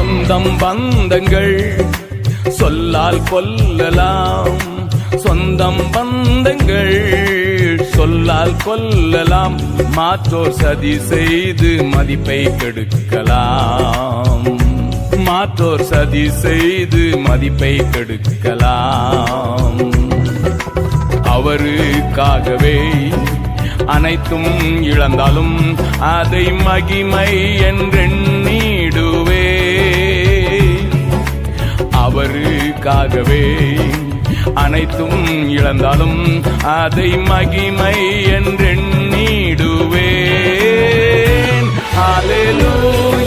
சொந்தம் பந்தங்கள் சொல்லால் கொல்லலாம், சொந்தம் பந்தங்கள் சொல்லால் கொல்லலாம், மாற்றோர் சதி செய்து மதிப்பை கெடுக்கலாம், மாற்றோர் சதி செய்து மதிப்பை கெடுக்கலாம். அவருக்காகவே அனைத்தும் இழந்தாலும் அதை மகிமை என்றெண்ணிடுவே, அவருக்காகவே அனைத்தும் இழந்தாலும் அதை மகிமை என்றெண்ணிடுவேன். ஹல்லேலூயா.